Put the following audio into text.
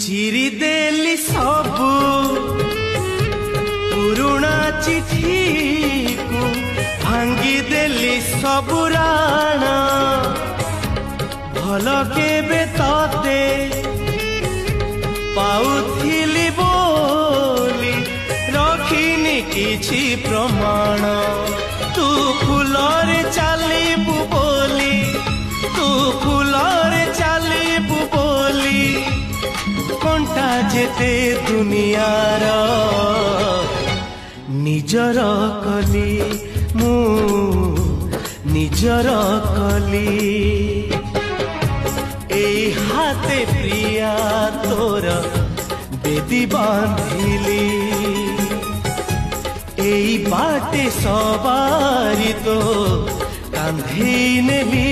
ଚିରି ଦେଲି ସବୁ ପୁରୁଣା ଚିଠିକୁ ଭାଙ୍ଗି ଦେଲି ସବୁ ରାଣ ଭଲ କେବେ ତତେ ପାଉଥିଲି ବୋଲି ରଖିନି କିଛି ପ୍ରମାଣ ତୁ ଫୁଲରେ ଚାଲିବୁ ବୋଲି ତୁ ଫୁଲରେ ଚାଲିବୁ ବୋଲି କଣ୍ଟା ଯେତେ ଦୁନିଆର ନିଜର କଲି ମୁଁ ନିଜର କଲି এই হাতে প্রিয়া তোর বেদি বাঁধিলি এই বাটে সবারি তো কান্ধি নেলি